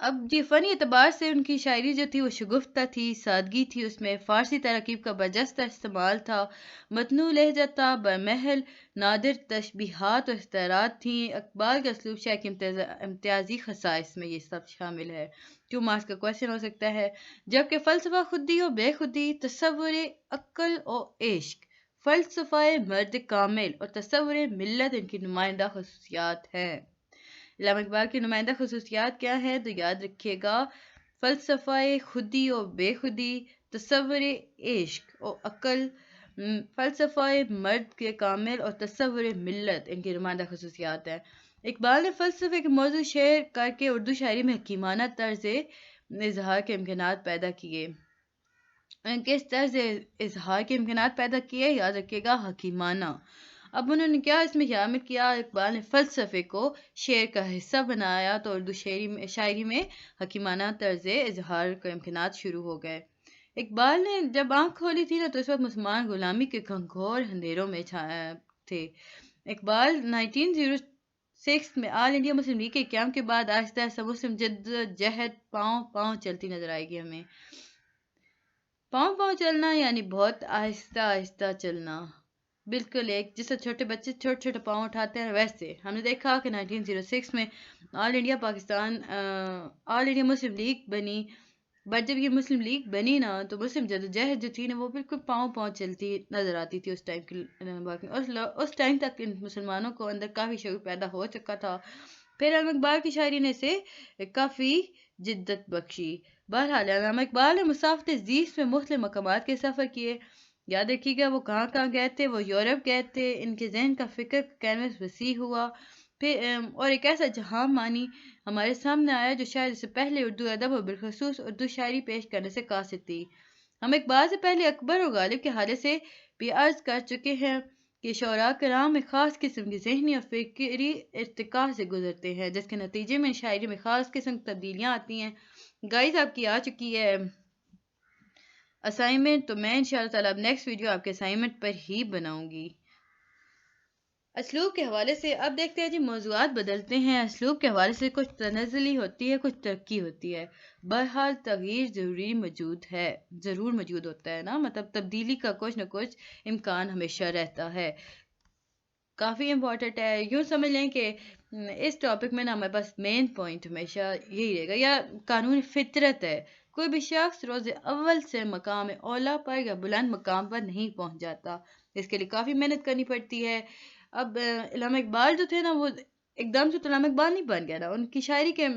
اب جی فنی اعتبار سے ان کی شاعری جو تھی وہ شگفتہ تھی، سادگی تھی، اس میں فارسی تراکیب کا برجستہ استعمال تھا، متنوع لہجہ تھا، برمحل نادر تشبیہات و استعارات تھیں۔ اقبال کے اسلوب شاعر کی امتیازی خصائص میں یہ سب شامل ہے، 2 مارکس کا کوشچن ہو سکتا ہے۔ جبکہ فلسفہ خودی و بے خودی، تصور عقل و عشق، فلسفہ مرد کامل اور تصور ملت ان کی نمائندہ خصوصیات ہیں۔ علامہ اقبال کی نمائندہ خصوصیات کیا ہیں تو یاد رکھیے گا، فلسفہ خودی و بے خودی، تصور عشق و عقل، فلسفہ مرد کے کامل اور تصور ملت ان کی نمائندہ خصوصیات ہیں۔ اقبال نے فلسفے کے موضوع شعر کر کے اردو شاعری میں حکیمانہ طرز اظہار کے امکانات پیدا کیے۔ کس طرز اظہار کے امکانات پیدا کیے؟ یاد رکھیے گا، حکیمانہ۔ اب انہوں نے کیا اس میں شامل کیا؟ اقبال نے فلسفے کو شعر کا حصہ بنایا تو اردو شاعری میں حکیمانہ طرز اظہار کے امکانات شروع ہو گئے۔ اقبال نے جب آنکھ کھولی تھی نا تو اس وقت مسلمان غلامی کے گھنگھور اندھیروں میں تھے۔ اقبال 1906 میں آل انڈیا مسلم لیگ کے قیام کے بعد آہستہ آہستہ مسلم جدوجہد پاؤں چلتی نظر آئے گی ہمیں۔ پاؤں چلنا یعنی بہت آہستہ آہستہ چلنا، بالکل ایک جس سے چھوٹے بچے چھوٹے چھوٹے پاؤں اٹھاتے ہیں ویسے۔ ہم نے دیکھا کہ 1906 میں آل انڈیا مسلم لیگ بنی، بٹ جب یہ مسلم لیگ بنی نا تو مسلم جدوجہد جو تھی نا وہ بالکل پاؤں چلتی نظر آتی تھی اس ٹائم کی۔ اس ٹائم تک ان مسلمانوں کو اندر کافی شعور پیدا ہو چکا تھا، پھر علامہ اقبال کی شاعری نے اسے کافی جدت بخشی۔ بہرحال علامہ اقبال نے مسافت زیست میں مختلف مقامات کے سفر کیے۔ یاد رکھیے گا وہ کہاں گئے تھے؟ وہ یورپ گئے تھے۔ ان کے ذہن کا فکر کینوس وسیع ہوا، پھر اور ایک ایسا جہاں مانی ہمارے سامنے آیا جو شاید اس سے پہلے اردو ادب اور بالخصوص اردو شاعری پیش کرنے سے قاصر تھی۔ ہم اقبال سے پہلے اکبر اور غالب کے حوالے سے بھی عرض کر چکے ہیں کہ شعراء کرام میں خاص قسم کی ذہنی اور فکری ارتقاء سے گزرتے ہیں، جس کے نتیجے میں شاعری میں خاص قسم کی تبدیلیاں آتی ہیں۔ گائز آپ کی آ چکی ہے اسائنمنٹ، تو میں انشاءاللہ تعالیٰ اب نیکسٹ ویڈیو آپ کے اسائنمنٹ پر ہی بناؤں گی۔ اسلوب کے حوالے سے اب دیکھتے ہیں جی، موضوعات بدلتے ہیں، اسلوب کے حوالے سے کچھ تنزلی ہوتی ہے، کچھ ترقی ہوتی ہے۔ بہرحال تغییر ضرور موجود ہوتا ہے نا، مطلب تبدیلی کا کچھ نہ کچھ امکان ہمیشہ رہتا ہے۔ کافی امپورٹنٹ ہے، یوں سمجھ لیں کہ اس ٹاپک میں نا ہمارے پاس مین پوائنٹ ہمیشہ یہی رہے گا، یا قانون فطرت ہے، کوئی بھی شخص روز اول سے مقام اولا پر یا بلند مقام پر نہیں پہنچ جاتا، اس کے لیے کافی محنت کرنی پڑتی ہے۔ اب علامہ اقبال جو تھے نا وہ ایک دم سے تو علامہ اقبال نہیں بن گیا نا، ان کی شاعری کے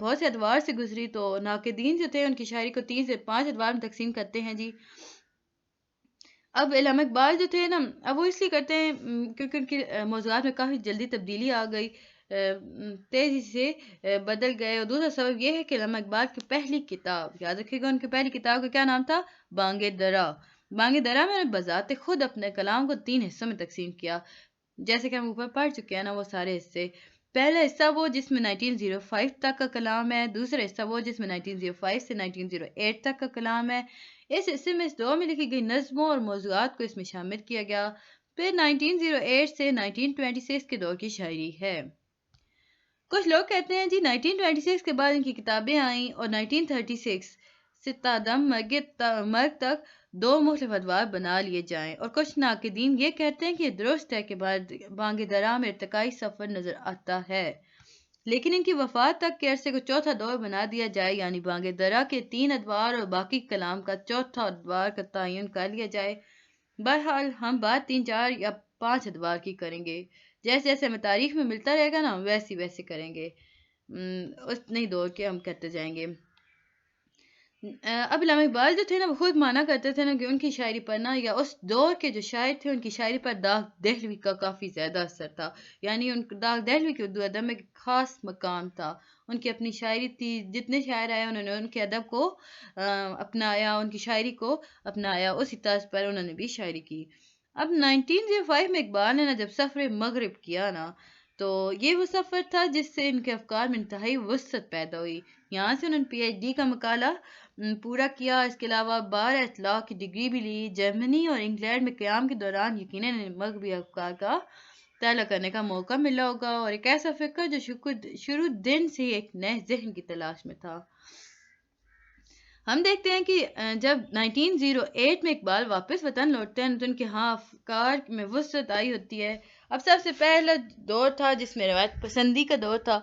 بہت سے ادوار سے گزری، تو ناقدین جو تھے ان کی شاعری کو 3 سے 5 ادوار میں تقسیم کرتے ہیں جی۔ اب علامہ اقبال جو تھے نا، اب وہ اس لیے کرتے ہیں کیونکہ ان کی موضوعات میں کافی جلدی تبدیلی آ گئی، تیزی سے بدل گئے، اور دوسرا سبب یہ ہے کہ علامہ اقبال کی پہلی کتاب، یاد رکھیے گا ان کی پہلی کتاب کا کیا نام تھا؟ بانگ درا۔ بانگ درا میں بذات خود اپنے کلام کو 3 حصوں میں تقسیم کیا، جیسے کہ ہم اوپر پڑھ چکے ہیں نا وہ سارے حصے۔ پہلا حصہ وہ جس میں 1905 تک کا کلام ہے، دوسرا حصہ وہ جس میں 1905 سے 1908 تک کا کلام ہے۔ اس حصے میں اس دور میں لکھی گئی نظموں اور موضوعات کو اس میں شامل کیا گیا۔ پھر 1908 سے 1926 کے دور کی شاعری ہے۔ کچھ لوگ کہتے ہیں جی 1926 کے بعد ان کی کتابیں آئیں اور 1936 سے تادم مرگ تک 2 مختلف ادوار بنا لیے جائیں، اور کچھ ناقدین یہ کہتے ہیں کہ یہ درست ہے کہ بانگ درا میں ارتقائی سفر نظر آتا ہے، لیکن ان کی وفات تک کے عرصے کو چوتھا دور بنا دیا جائے، یعنی بانگ درا کے 3 ادوار اور باقی کلام کا چوتھا ادوار کا تعین کر لیا جائے۔ بہرحال ہم بات 3، 4 یا 5 ادوار کی کریں گے، جیسے جیسے ہمیں تاریخ میں ملتا رہے گا نا ویسے کریں گے، اس نئی دور کے ہم کرتے جائیں گے۔ اب علامہ اقبال جو تھے نا وہ خود مانا کرتے تھے نا کہ ان کی شاعری پر نا، یا اس دور کے جو شاعر تھے ان کی شاعری پر داغ دہلوی کا کافی زیادہ اثر تھا، یعنی داغ دہلوی کے اردو ادب میں خاص مقام تھا، ان کی اپنی شاعری تھی، جتنے شاعر آئے انہوں نے ان کے ادب کو اپنایا، ان کی شاعری کو اپنایا، اسی طرز پر انہوں نے بھی شاعری کی۔ اب 1905 میں اقبال نے نا جب سفر مغرب کیا نا تو یہ وہ سفر تھا جس سے ان کے افکار میں انتہائی وسعت پیدا ہوئی، یہاں سے انہوں نے PhD کا مقالہ پورا کیا، اس کے علاوہ 12 اطلاق کی ڈگری بھی لی۔ جرمنی اور انگلینڈ میں قیام کے دوران یقیناً مغربی افکار کا مطالعہ کرنے کا موقع ملا ہوگا، اور ایک ایسا فکر جو شروع دن سے ایک نئے ذہن کی تلاش میں تھا۔ ہم دیکھتے ہیں کہ جب 1908 میں اقبال واپس وطن لوٹتے ہیں تو ان کے ہاں افکار میں وسعت آئی ہوتی ہے۔ اب سب سے پہلا دور تھا جس میں روایت پسندی کا دور تھا،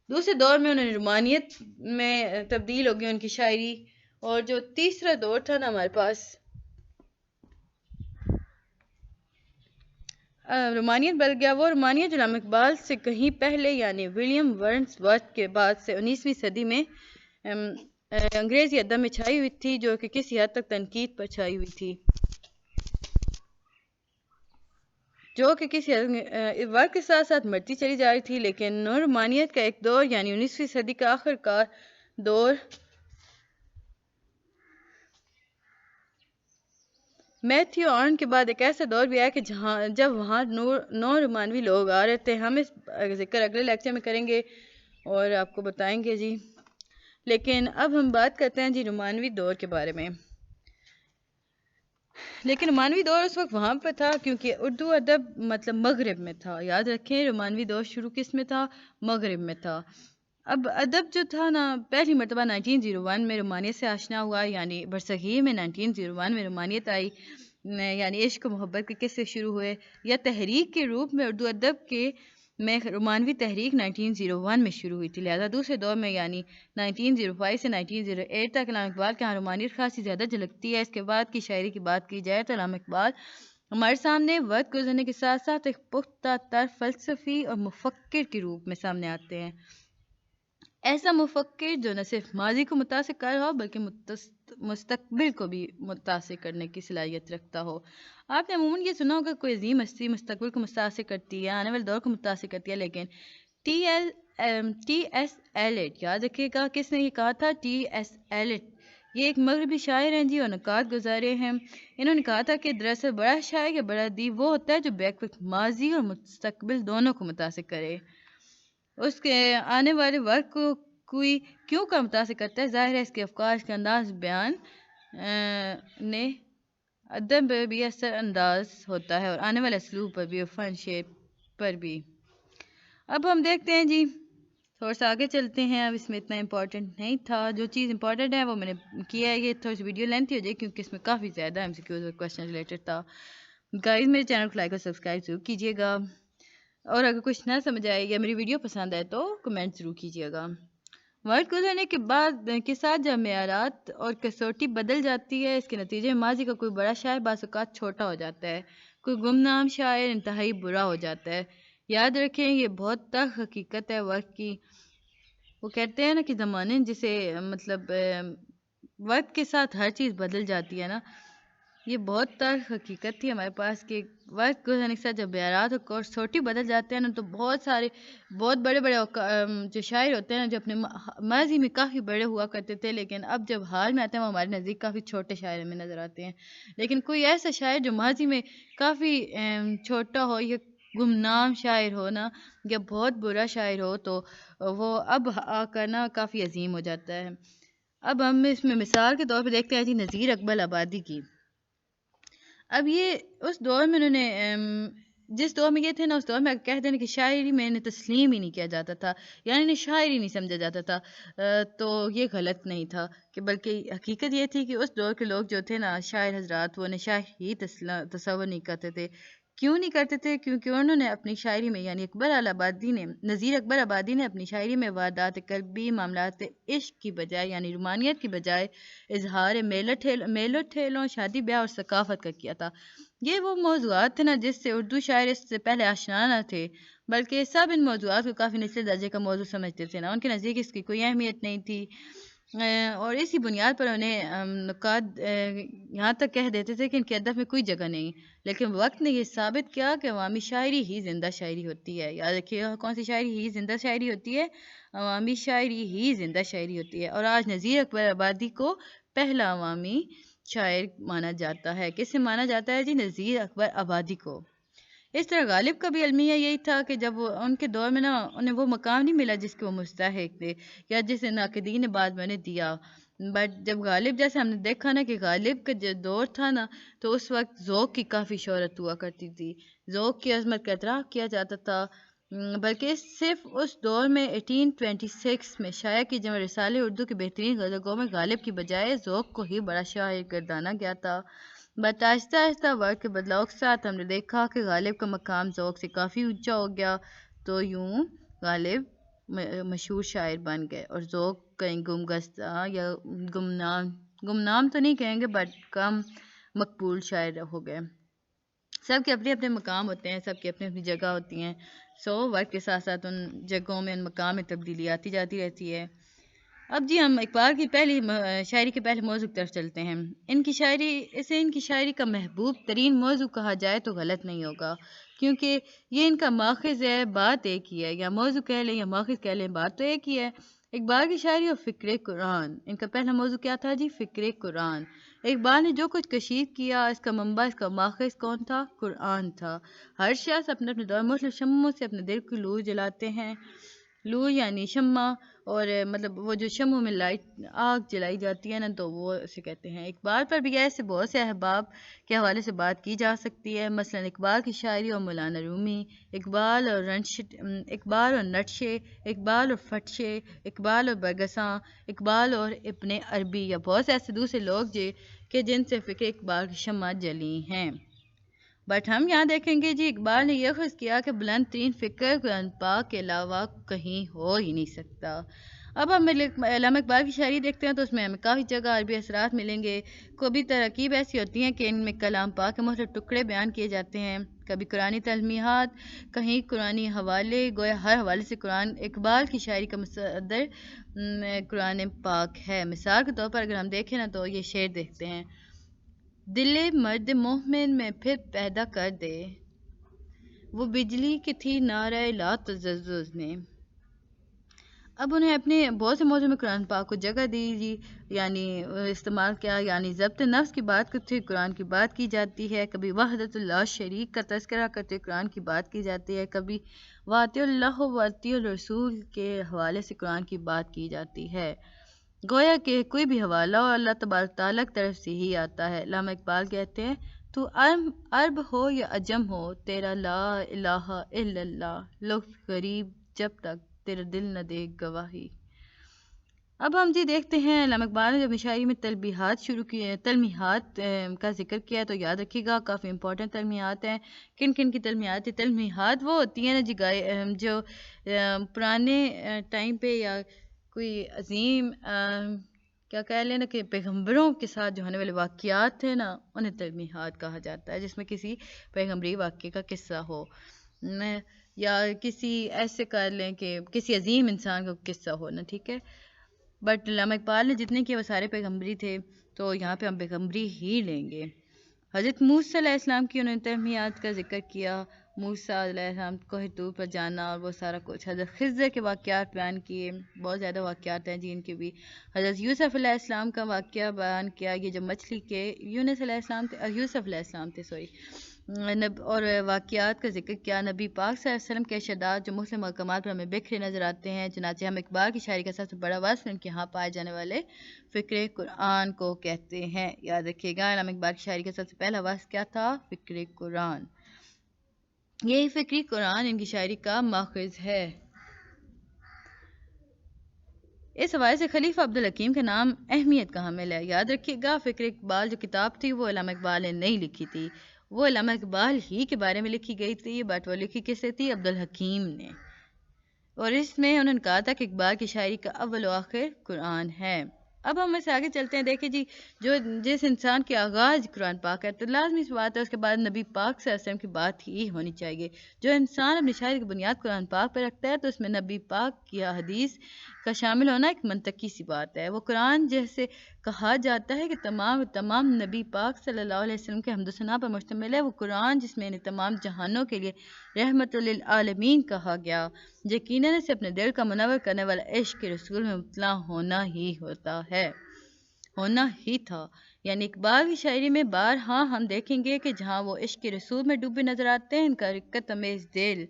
دوسرے دور میں انہیں رومانیت میں تبدیل ہو گئی ان کی شاعری، اور جو تیسرا دور تھا نا ہمارے پاس رومانیت بدل گیا، وہ رومانیت جو علامہ اقبال سے کہیں پہلے یعنی ولیم ورڈز ورتھ کے بعد سے 19ویں صدی میں انگریزی ادب میں چھائی ہوئی تھی، جو کہ کسی حد تک تنقید پر چھائی ہوئی تھی، جو کہ کسی وقت کے ساتھ ساتھ مرتی چلی جا رہی تھی۔ لیکن نو رومانیت کا ایک دور یعنی 19ویں صدی کا آخر کار دور میتھیو آرن کے بعد ایک ایسا دور بھی آیا کہ جب وہاں نو رومانوی لوگ آ رہے تھے۔ ہم اس ذکر اگلے لیکچر میں کریں گے اور آپ کو بتائیں گے جی، لیکن اب ہم بات کرتے ہیں جی رومانوی دور کے بارے میں۔ لیکن رومانوی دور اس وقت وہاں پہ تھا کیونکہ اردو ادب مطلب مغرب میں تھا، یاد رکھیں رومانوی دور شروع کس میں تھا؟ مغرب میں تھا۔ اب ادب جو تھا نا پہلی مرتبہ 1901 میں رومانیت سے آشنا ہوا، یعنی برصغیر میں 1901 میں رومانیت آئی، یعنی عشق و محبت کے قصے شروع ہوئے، یا تحریک کے روپ میں اردو ادب کے میں رومانوی تحریک 1901 میں شروع ہوئی تھی۔ لہذا دوسرے دور میں یعنی 1905 سے 1908 تک علامہ اقبال کے ہاں رومانیت خاصی زیادہ جھلکتی ہے۔ اس کے بعد کی شاعری کی بات کی جائے تو علامہ اقبال ہمارے سامنے وقت گزرنے کے ساتھ ساتھ ایک پختہ تر فلسفی اور مفکر کے روپ میں سامنے آتے ہیں، ایسا مفکر جو نہ صرف ماضی کو متاثر کر رہا ہو بلکہ مستقبل کو بھی متاثر کرنے کی صلاحیت رکھتا ہو۔ آپ نے عموماً یہ سنا ہوگا کوئی عظیم ہستی مستقبل کو متاثر کرتی ہے، آنے والے دور کو متاثر کرتی ہے، لیکن ٹی ایس ایلیٹ، یاد رکھیے گا کس نے یہ کہا تھا؟ ٹی ایس ایلیٹ، یہ ایک مغربی شاعر ہیں جی اور نقاد گزارے ہیں۔ انہوں نے کہا تھا کہ دراصل بڑا شاعر یا بڑا ادیب وہ ہوتا ہے جو بیک وقت ماضی اور مستقبل دونوں کو متاثر کرے، اس کے آنے والے وقت کو کوئی کیوں کا متاثر کرتا ہے؟ ظاہر ہے اس کے افکار کے انداز بیان نے ادب پر بھی اثر انداز ہوتا ہے اور آنے والے اسلوب پر بھی اور فن شیپ پر بھی۔ اب ہم دیکھتے ہیں جی تھوڑا سا آگے چلتے ہیں، اب اس میں اتنا امپورٹنٹ نہیں تھا، جو چیز امپورٹنٹ ہے وہ میں نے کیا ہے، یہ تھوڑی سی ویڈیو لینتھی ہو جائے کیونکہ اس میں کافی زیادہ ایم سی کیوز اور کوسچن ریلیٹڈ تھا۔ گائز میرے چینل کو لائک اور سبسکرائب ضرور کیجیے گا، اور اگر کچھ نہ سمجھ آئے یا میری ویڈیو پسند آئے تو کمنٹ ضرور کیجیے گا۔ وقت گزرنے کے بعد کے ساتھ جب معیارات اور کسوٹی بدل جاتی ہے، اس کے نتیجے میں ماضی کا کوئی بڑا شاعر بعض اوقات چھوٹا ہو جاتا ہے، کوئی گمنام شاعر انتہائی برا ہو جاتا ہے۔ یاد رکھیں یہ بہت تلخ حقیقت ہے وقت کی۔ وہ کہتے ہیں نا کہ زمانے جسے مطلب وقت کے ساتھ ہر چیز بدل جاتی ہے نا، یہ بہت تلخ حقیقت تھی ہمارے پاس کہ وقت گزرنے کے ساتھ جب معیارات اور کسوٹی بدل جاتے ہیں نا تو بہت بڑے جو شاعر ہوتے ہیں نا جو اپنے ماضی میں کافی بڑے ہوا کرتے تھے، لیکن اب جب حال میں آتے ہیں وہ ہمارے نزدیک کافی چھوٹے شاعر میں نظر آتے ہیں۔ لیکن کوئی ایسا شاعر جو ماضی میں کافی چھوٹا ہو یا گمنام شاعر ہو نا یا بہت برا شاعر ہو تو وہ اب آ کر نا کافی عظیم ہو جاتا ہے۔ اب ہم اس میں مثال کے طور پہ دیکھتے ہیں جی نذیر اقبال آبادی کی۔ اب یہ اس دور میں انہوں نے جس دور میں یہ تھے نا اس دور میں کہہ دینا کہ شاعری میں انہیں تسلیم ہی نہیں کیا جاتا تھا، یعنی انہیں شاعر ہی نہیں سمجھا جاتا تھا، تو یہ غلط نہیں تھا کہ بلکہ حقیقت یہ تھی کہ اس دور کے لوگ جو تھے نا شاعر حضرات وہ انہیں شاعر ہی تصور نہیں کرتے تھے۔ کیوں نہیں کرتے تھے؟ کیونکہ انہوں نے اپنی شاعری میں یعنی نذیر اکبر آبادی نے اپنی شاعری میں واردات قلبی، معاملات عشق کی بجائے یعنی رومانیت کی بجائے اظہار میلوں ٹھیلوں، شادی بیاہ اور ثقافت کا کیا تھا۔ یہ وہ موضوعات تھے نا جس سے اردو شاعر اس سے پہلے آشنا نہ تھے، بلکہ سب ان موضوعات کو کافی نچلے درجے کا موضوع سمجھتے تھے نا، ان کے نزدیک اس کی کوئی اہمیت نہیں تھی، اور اسی بنیاد پر انہیں نقاد یہاں تک کہہ دیتے تھے کہ ان کے ادب میں کوئی جگہ نہیں۔ لیکن وقت نے یہ ثابت کیا کہ عوامی شاعری ہی زندہ شاعری ہوتی ہے۔ یاد رکھیے کون سی شاعری ہی زندہ شاعری ہوتی ہے؟ عوامی شاعری ہی زندہ شاعری ہوتی ہے، اور آج نذیر اکبر آبادی کو پہلا عوامی شاعر مانا جاتا ہے۔ کس سے مانا جاتا ہے جی؟ نذیر اکبر آبادی کو۔ اس طرح غالب کا بھی المیہ یہی تھا کہ جب ان کے دور میں نا انہیں وہ مقام نہیں ملا جس کے وہ مستحق تھے یا جسے ناقدین نے بعد میں انہیں دیا، بٹ جب غالب، جیسے ہم نے دیکھا نا کہ غالب کا جو دور تھا نا، تو اس وقت ذوق کی کافی شہرت ہوا کرتی تھی، ذوق کی عظمت کا اعتراف کیا جاتا تھا۔ بلکہ صرف اس دور میں 1826 میں شائع کی جمع رسالے اردو کے بہترین غزلگوں میں غالب کی بجائے ذوق کو ہی بڑا شاعر گردانا گیا تھا۔ بٹ آہستہ آہستہ وقت کے بدلاؤ کے ساتھ ہم نے دیکھا کہ غالب کا مقام ذوق سے کافی اونچا ہو گیا، تو یوں غالب مشہور شاعر بن گئے اور ذوق کہیں گمگشتہ یا گمنام تو نہیں کہیں گے، بٹ کم مقبول شاعر ہو گئے۔ سب کے اپنے اپنے مقام ہوتے ہیں، سب کی اپنی اپنی جگہ ہوتی ہیں، وقت کے ساتھ ساتھ ان جگہوں میں ان مقام میں تبدیلی آتی جاتی رہتی ہے۔ اب جی ہم اقبال کی پہلی شاعری کے پہلے موضوع کی طرف چلتے ہیں۔ ان کی شاعری کا محبوب ترین موضوع کہا جائے تو غلط نہیں ہوگا، کیونکہ یہ ان کا ماخذ ہے، بات ایک ہی ہے، یا موضوع کہہ لیں یا ماخذ کہہ لیں، بات تو ایک ہی ہے۔ اقبال کی شاعری اور فکر قرآن۔ ان کا پہلا موضوع کیا تھا جی؟ فکر قرآن۔ اقبال نے جو کچھ کشید کیا، اس کا منبع، اس کا ماخذ کون تھا؟ قرآن تھا۔ ہر شخص اپنے اپنے دور مختلف شمعوں سے اپنے دل کی لو جلاتے ہیں۔ لو یعنی شمع، اور مطلب وہ جو شمعوں میں لائٹ آگ جلائی جاتی ہے نا، تو وہ اسے کہتے ہیں۔ اقبال پر بھی ایسے بہت سے احباب کے حوالے سے بات کی جا سکتی ہے، مثلا اقبال کی شاعری اور مولانا رومی، اقبال اور نٹشے، اقبال اور فتشے، اقبال اور برگساں، اقبال اور ابن عربی، یا بہت سے ایسے دوسرے لوگ کہ جن سے فکر اقبال کی شمع جلی ہیں۔ بٹ ہم یہاں دیکھیں گے جی، اقبال نے یہ خود کیا کہ بلند ترین فکر قرآن پاک کے علاوہ کہیں ہو ہی نہیں سکتا۔ اب ہم علامہ اقبال کی شاعری دیکھتے ہیں تو اس میں ہمیں کافی جگہ عربی اثرات ملیں گے۔ کبھی ترکیب ایسی ہوتی ہیں کہ ان میں کلام پاک کے مختلف ٹکڑے بیان کیے جاتے ہیں، کبھی قرآنی تلمیحات، کہیں قرآنی حوالے، گویا ہر حوالے سے قرآن۔ اقبال کی شاعری کا مصدر قرآن پاک ہے۔ مثال کے طور پر اگر ہم دیکھیں نا تو یہ شعر دیکھتے ہیں: دل مرد مومن میں پھر پیدا کر دے، وہ بجلی کی تھی نعرہ لا تجزز نے۔ اب انہیں اپنے بہت سے موضوع میں قرآن پاک کو جگہ دی جی، یعنی استعمال کیا، یعنی ضبط نفس کی بات کرتے ہوئے قرآن کی بات کی جاتی ہے، کبھی وحدت اللہ شریک کا تذکرہ کرتے ہوئے قرآن کی بات کی جاتی ہے، کبھی واطی اللہ و واطی الرسول کے حوالے سے قرآن کی بات کی جاتی ہے۔ گویا کہ کوئی بھی حوالہ ہو اللہ تبارک تعالیٰ کی طرف سے ہی آتا ہے۔ علامہ اقبال کہتے ہیں: تو عرب ہو یا عجم ہو، تیرا لا الہ الا اللہ لفظ غریب جب تک تیرا دل نہ دے گواہی۔ اب ہم جی دیکھتے ہیں علامہ اقبال نے جب شاعری میں تلمیحات کا ذکر کیا ہے، تو یاد رکھیے گا کافی امپورٹنٹ تلمیحات ہیں۔ کن کن کی تلمیحات؟ تلمیحات وہ ہوتی ہیں نا جی جو پرانے ٹائم پہ یا کوئی عظیم کیا کہہ لینا کہ پیغمبروں کے ساتھ جو ہونے والے واقعات تھے نا، انہیں تلمیحات کہا جاتا ہے، جس میں کسی پیغمبری واقعے کا قصہ ہو، یا کسی ایسے کر لیں کہ کسی عظیم انسان کا قصہ ہو نا، ٹھیک ہے۔ بٹ علامہ اقبال نے جتنے کہ وہ سارے پیغمبری تھے، تو یہاں پہ ہم پیغمبری ہی لیں گے۔ حضرت موسیٰ علیہ السلام کی انہوں نے تلمیحات کا ذکر کیا، موسیٰ علیہ السلام کوہ طور پر جانا اور وہ سارا کچھ۔ حضرت خضر کے واقعات بیان کیے، بہت زیادہ واقعات ہیں جی ان کے بھی۔ حضرت یوسف علیہ السلام کا واقعہ بیان کیا، یہ جو مچھلی کے یونس علیہ السلام تھے، یوسف علیہ السلام تھے اور واقعات کا ذکر کیا۔ نبی پاک صلی اللہ علیہ وسلم کے ارشادات جو مختلف مقامات پر ہمیں بکھرے نظر آتے ہیں، چنانچہ ہم اقبال کی شاعری کا سب سے بڑا وصف ان کے ہاں پائے جانے والے فکر قرآن کو کہتے ہیں۔ یاد رکھیے گا علامہ اقبال کی شاعری کا سب سے پہلا وصف کیا تھا؟ فکر قرآن۔ یہی فکر قرآن ان کی شاعری کا ماخذ ہے۔ اس حوالے سے خلیفہ عبدالحکیم کا نام اہمیت کا حامل ہے۔ یاد رکھیے گا فکر اقبال جو کتاب تھی وہ علامہ اقبال نے نہیں لکھی تھی، وہ علامہ اقبال ہی کے بارے میں لکھی گئی تھی، بٹ وہ لکھی کس سے تھی؟ عبدالحکیم نے۔ اور اس میں انہوں نے کہا تھا کہ اقبال کی شاعری کا اول و آخر قرآن ہے۔ اب ہم اس سے آگے چلتے ہیں۔ دیکھیں جی، جس انسان کے آغاز قرآن پاک ہے تو لازمی سی بات ہے اس کے بعد نبی پاک صلی اللہ علیہ وسلم کی بات ہی ہونی چاہیے۔ جو انسان اپنی شاعری کی بنیاد قرآن پاک پہ رکھتا ہے تو اس میں نبی پاک یا حدیث کا شامل ہونا ایک منطقی سی بات ہے۔ وہ قرآن جیسے کہا جاتا ہے کہ تمام نبی پاک صلی اللہ علیہ وسلم کے حمد و ثنا پر مشتمل ہے، وہ قرآن جس میں انہیں تمام جہانوں کے لیے رحمت للعالمین کہا گیا، یقیناً اسے اپنے دل کا منور کرنے والا عشق کے رسول میں مبتلا ہونا ہی تھا۔ یعنی اقبال کی شاعری میں بارہا ہم دیکھیں گے کہ جہاں وہ عشق کے رسول میں ڈوبے نظر آتے ہیں، ان کا رقت امیز دل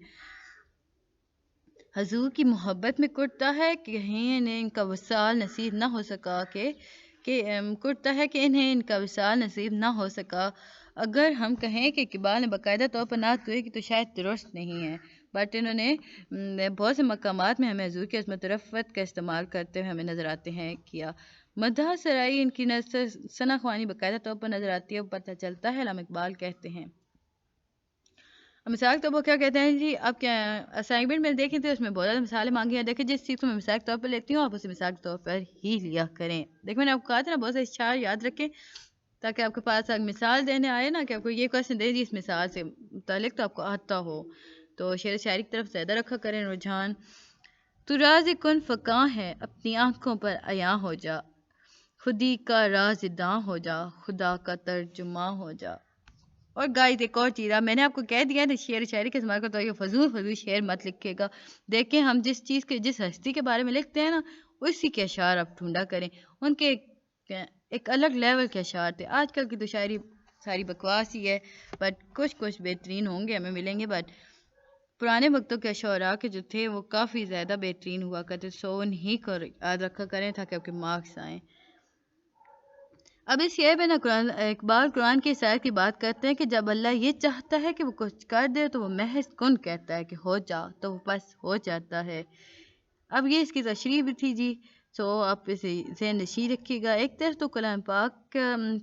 حضور کی محبت میں کٹتا ہے، کہیں انہیں ان کا وصال نصیب نہ ہو سکا کہ کرتا ہے کہ انہیں ان کا وصال نصیب نہ ہو سکا۔ اگر ہم کہیں کہ اقبال نے باقاعدہ طور پر نعت گوئی کی تو شاید درست نہیں ہے، بٹ انہوں نے بہت سے مقامات میں ہمیں حضور کی عظمت و رفعت کا استعمال کرتے ہوئے ہمیں نظر آتے ہیں کیا۔ مدح سرائی ان کی ثنا خوانی باقاعدہ طور پر نظر آتی ہے، وہ پتہ چلتا ہے علامہ اقبال کہتے ہیں۔ مثال کے طور پر کیا کہتے ہیں جی، آپ کیا اسائنمنٹ میں دیکھیں تو اس میں بہت زیادہ مثالیں مانگی ہیں، دیکھیں جس چیز کو میں مثال کے طور پر لیتی ہوں آپ اسے مثال کے طور پر ہی لیا کریں۔ دیکھیں میں نے آپ کو کہا تھا نا بہت سے اشعار یاد رکھیں تاکہ آپ کے پاس مثال دینے آئے نا کہ آپ کو یہ کویشچن دے دی اس مثال سے متعلق تو آپ کو آتا ہو، تو شعر شاعری کی طرف زیادہ رکھا کریں رجحان۔ تو راز کن فکاں ہے اپنی آنکھوں پر عیاں ہو جا، خودی کا راز داں ہو جا، خدا کا ترجماں ہو جا۔ اور گائز ایک اور چیز میں نے آپ کو کہہ دیا ہے شعر شاعری کے استعمال کرتا ہوں، یہ فضول شعر مت لکھے گا۔ دیکھیں ہم جس چیز کے جس ہستی کے بارے میں لکھتے ہیں نا اسی کے اشعار آپ ڈھونڈا کریں، ان کے ایک الگ لیول کے اشعار تھے۔ آج کل کی تو شاعری ساری بکواس ہی ہے، بٹ کچھ بہترین ہوں گے ہمیں ملیں گے، بٹ پرانے وقتوں کے شعراء کے جو تھے وہ کافی زیادہ بہترین ہوا کرتے، سو انہی کو یاد رکھا کریں تاکہ آپ کے مارکس آئیں۔ اب اس شعر میں نا اقبال قرآن کی آیت کی بات کرتے ہیں کہ جب اللہ یہ چاہتا ہے کہ وہ کچھ کر دے تو وہ محض کن کہتا ہے کہ ہو جا تو وہ بس ہو جاتا ہے۔ اب یہ اس کی تشریح بھی تھی جی، سو آپ اسے ذہن نشین رکھیے گا۔ ایک طرف تو کلام پاک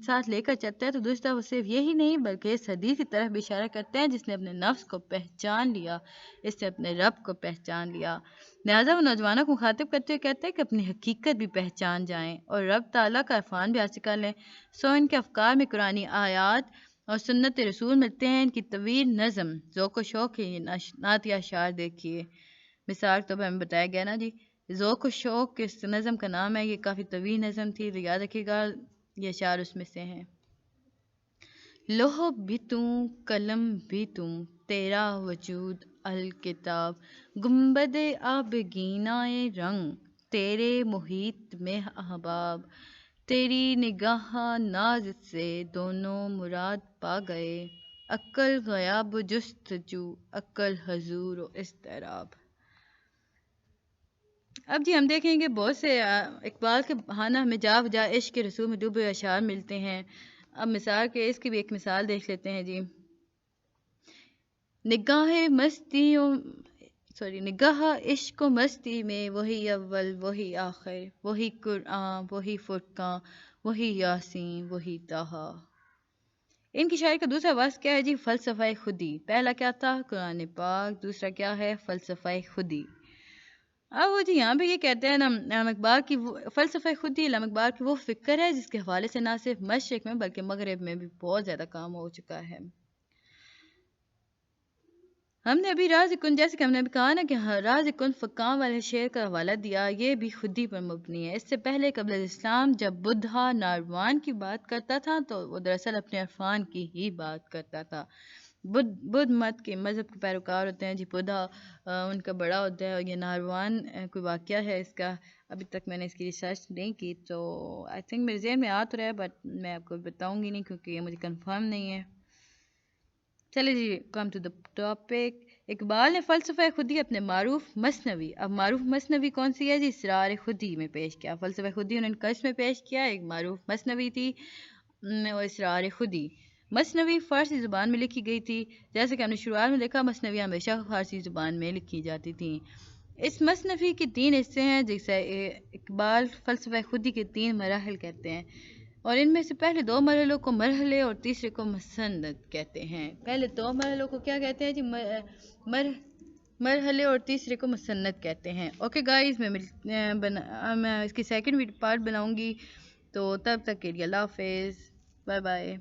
ساتھ لے کر چلتا ہے تو دوسری طرف صرف یہی نہیں بلکہ اس حدیث کی طرف بھی اشارہ کرتے ہیں جس نے اپنے نفس کو پہچان لیا، اس نے اپنے رب کو پہچان لیا۔ لہٰذا وہ نوجوانوں کو مخاطب کرتے ہوئے کہتے ہیں کہ اپنی حقیقت بھی پہچان جائیں اور رب تعالیٰ کا عرفان بھی حاصل کر لیں۔ سو ان کے افکار میں قرآنی آیات اور سنت رسول ملتے ہیں، ان کی طویل نظم ذوق و شوق ہے۔ نعتیہ اشعار دیکھیے، مثال کے طور پر ہمیں بتایا گیا نا جی ذوق و شوق کس نظم کا نام ہے، یہ کافی طویل نظم تھی تو یاد رکھیے گا یہ اشعار اس میں سے ہیں۔ لوح بھی توں قلم بھی توں تیرا وجود الکتاب، گنبد آبگینۂ رنگ تیرے محیط میں احباب، تیری نگاہ ناز سے دونوں مراد پا گئے، عقل غیاب و جستجو، عقل حضور و اضطراب۔ اب جی ہم دیکھیں گے بہت سے اقبال کے بہانہ ہمیں جا بجا عشق کے رسول میں ڈوبے اشعار ملتے ہیں۔ اب مثال کے اس کی بھی ایک مثال دیکھ لیتے ہیں جی۔ نگاہ عشق و مستی میں وہی اول وہی آخر، وہی قرآن وہی فرقان وہی یاسین وہی طٰہٰ۔ ان کی شاعری کا دوسرا وصف کیا ہے جی؟ فلسفہ خودی۔ پہلا کیا تھا؟ قرآن پاک، دوسرا کیا ہے؟ فلسفہ خودی۔ اب وہ جی یہاں پہ یہ کہتے ہیں نا علامہ اقبال کی فلسفہ خودی علامہ اقبال کی وہ فکر ہے جس کے حوالے سے نہ صرف مشرق میں بلکہ مغرب میں بھی بہت زیادہ کام ہو چکا ہے۔ ہم نے ابھی راز کن جیسے کہ ہم نے ابھی کہا نا کہ راز کن فکاں والے شعر کا حوالہ دیا، یہ بھی خودی پر مبنی ہے۔ اس سے پہلے قبل اسلام جب بدھا ناروان کی بات کرتا تھا تو وہ دراصل اپنے عرفان کی ہی بات کرتا تھا۔ بدھ مت کے مذہب کے پیروکار ہوتے ہیں جی، بدھا ان کا بڑا ہوتا ہے، اور یہ ناروان کوئی واقعہ ہے اس کا، ابھی تک میں نے اس کی ریسرچ نہیں کی تو آئی تھنک میرے ذہن میں آ تو رہا ہے بٹ میں آپ کو بتاؤں گی نہیں کیونکہ یہ مجھے کنفرم نہیں ہے۔ چلے جی come to the topic. Iqbal نے فلسفہ خودی اپنے معروف مثنوی، اب معروف مثنوی کون سی ہے جی؟ اسرار خودی میں پیش کیا۔ فلسفہ خودی انہوں نے کس میں پیش کیا؟ ایک معروف مثنوی تھی اور اسرار خودی۔ مثنوی فارسی زبان میں لکھی گئی تھی، جیسے کہ ہم نے شروعات میں دیکھا مثنویاں ہمیشہ فارسی زبان میں لکھی جاتی تھیں۔ اس مثنوی کے 3 حصے ہیں جسے اقبال فلسفہ خودی کے 3 مراحل کہتے ہیں، اور ان میں سے پہلے 2 مرحلوں کو مرحلے اور تیسرے کو مسند کہتے ہیں۔ پہلے 2 مرحلوں کو کیا کہتے ہیں جی؟ مرحلے اور تیسرے کو مسند کہتے ہیں۔ اوکے گائز میں اس کی سیکنڈ پارٹ بناؤں گی، تو تب تک کے لیے اللہ حافظ، بائے بائے۔